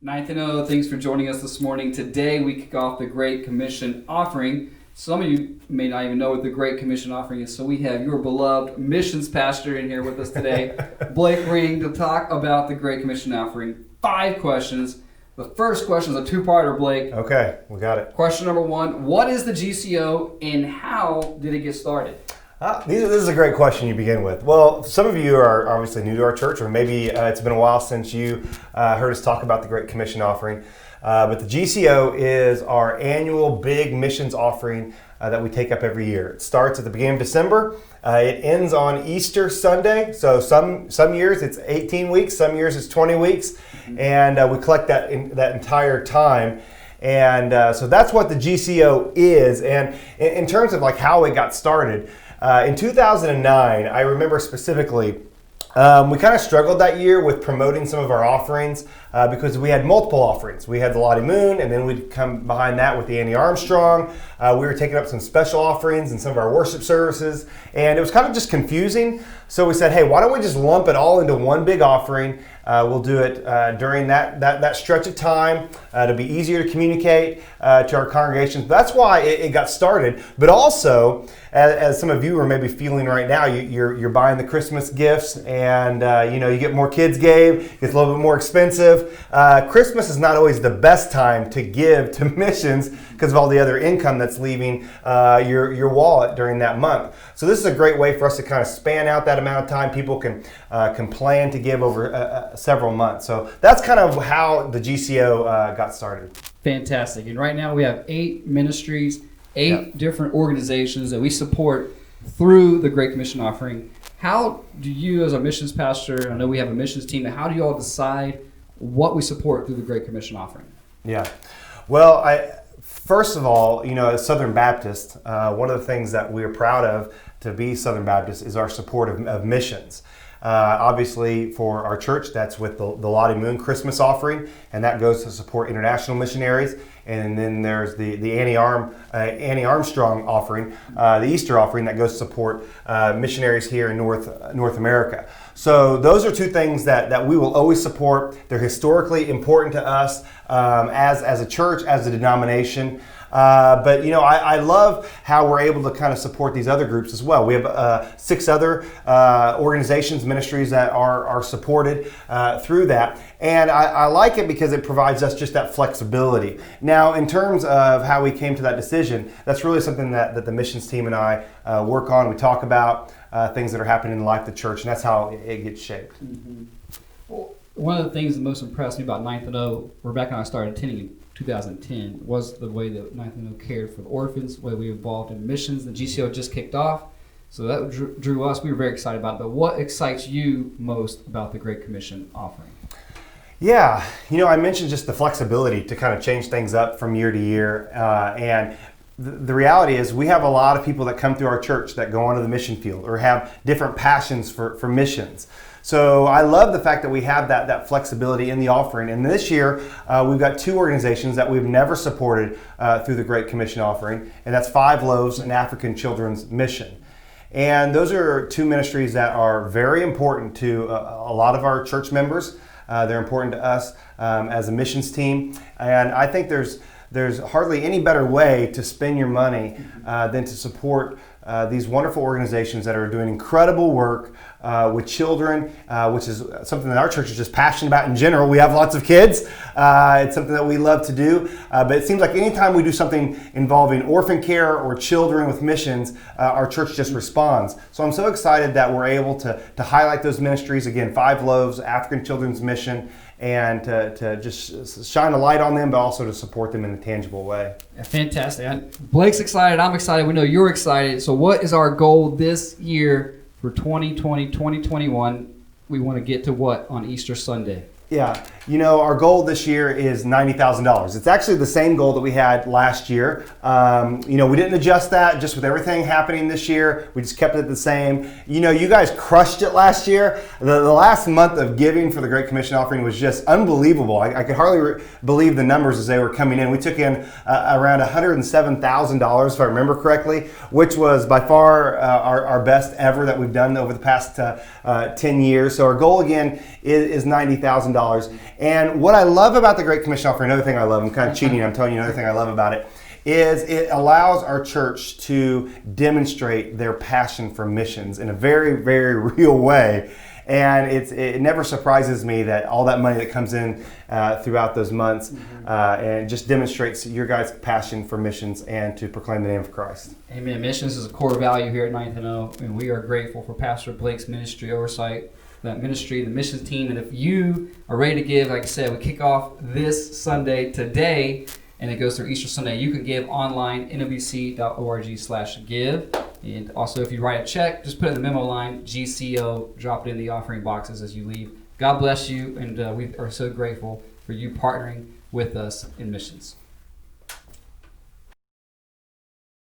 Ninth and O, thanks for joining us this morning. Today we kick off the Great Commission offering. Some of you may not even know what the Great Commission offering is, so we have your beloved missions pastor in here with us today, Blake Ring, to talk about the Great Commission offering. 5 questions. The first question is a two-parter, Blake. Okay, we got it. Question number 1, what is the GCO and how did it get started? This is a great question you begin with. Well, some of you are obviously new to our church, or maybe it's been a while since you heard us talk about the Great Commission offering. But the GCO is our annual big missions offering that we take up every year. It starts at the beginning of December. It ends on Easter Sunday. So some years it's 18 weeks, some years it's 20 weeks, and we collect that entire time. And so that's what the GCO is. And in terms of like how it got started, in 2009, I remember specifically, we kind of struggled that year with promoting some of our offerings because we had multiple offerings. We had the Lottie Moon, and then we'd come behind that with the Annie Armstrong. We were taking up some special offerings in some of our worship services, and it was kind of just confusing. So we said, hey, why don't we just lump it all into one big offering? We'll do it during that stretch of time to be easier to communicate to our congregations. That's why it got started. But also, as some of you are maybe feeling right now, you're buying the Christmas gifts, and you get more kids gave. It's a little bit more expensive. Christmas is not always the best time to give to missions because of all the other income that's leaving your wallet during that month. So this is a great way for us to kind of span out that amount of time. People can plan to give over several months. So that's kind of how the GCO got started. Fantastic. And right now we have 8 ministries, 8 different organizations that we support through the Great Commission offering. How do you as a missions pastor, I know we have a missions team, how do you all decide what we support through the Great Commission offering? Yeah. Well, first of all, as Southern Baptist, one of the things that we are proud of to be Southern Baptist is our support of missions. Obviously, for our church, that's with the Lottie Moon Christmas offering, and that goes to support international missionaries. And then there's the Annie Armstrong offering, the Easter offering that goes to support missionaries here in North America. So those are 2 things that we will always support. They're historically important to us as a church, as a denomination. But I love how we're able to kind of support these other groups as well. We have 6 other organizations, ministries that are supported through that. And I like it because it provides us just that flexibility. Now, in terms of how we came to that decision, that's really something that the missions team and I work on. We talk about things that are happening in the life of the church, and that's how it gets shaped. Mm-hmm. Well, one of the things that most impressed me about Ninth and O, Rebecca and I started attending in 2010, was the way that Ninth and O cared for the orphans, the way we were involved in missions. The GCO just kicked off, so that drew us. We were very excited about it. But what excites you most about the Great Commission offering? Yeah, I mentioned just the flexibility to kind of change things up from year to year. And the reality is we have a lot of people that come through our church that go onto the mission field or have different passions for missions. So I love the fact that we have that flexibility in the offering. And this year, we've got 2 organizations that we've never supported through the Great Commission offering, and that's 5 Loaves and African Children's Mission. And those are 2 ministries that are very important to a lot of our church members. They're important to us as a missions team. And I think there's hardly any better way to spend your money than to support these wonderful organizations that are doing incredible work with children, which is something that our church is just passionate about in general. We have lots of kids. It's something that we love to do. But it seems like anytime we do something involving orphan care or children with missions, our church just responds. So I'm so excited that we're able to highlight those ministries. Again, 5 Loaves, African Children's Mission, and to just shine a light on them, but also to support them in a tangible way. Yeah, fantastic. Blake's excited. I'm excited. We know you're excited. So what is our goal this year for 2020, 2021? We want to get to what on Easter Sunday? Yeah, our goal this year is $90,000. It's actually the same goal that we had last year. We didn't adjust that just with everything happening this year. We just kept it the same. You guys crushed it last year. The last month of giving for the Great Commission offering was just unbelievable. I could hardly believe the numbers as they were coming in. We took in around $107,000, if I remember correctly, which was by far our best ever that we've done over the past 10 years. So our goal again is $90,000. $100. And what I love about the Great Commission offering, another thing I love, I'm kind of cheating, I'm telling you another thing I love about it, is it allows our church to demonstrate their passion for missions in a very, very real way. And it never surprises me that all that money that comes in throughout those months and just demonstrates your guys' passion for missions and to proclaim the name of Christ. Amen. Missions is a core value here at 9th and O, and we are grateful for Pastor Blake's ministry oversight, that ministry, the missions team. And if you are ready to give, like I said, we kick off this Sunday today, and it goes through Easter Sunday. You can give online, nwc.org/give. And also, if you write a check, just put it in the memo line, GCO, drop it in the offering boxes as you leave. God bless you, and we are so grateful for you partnering with us in missions.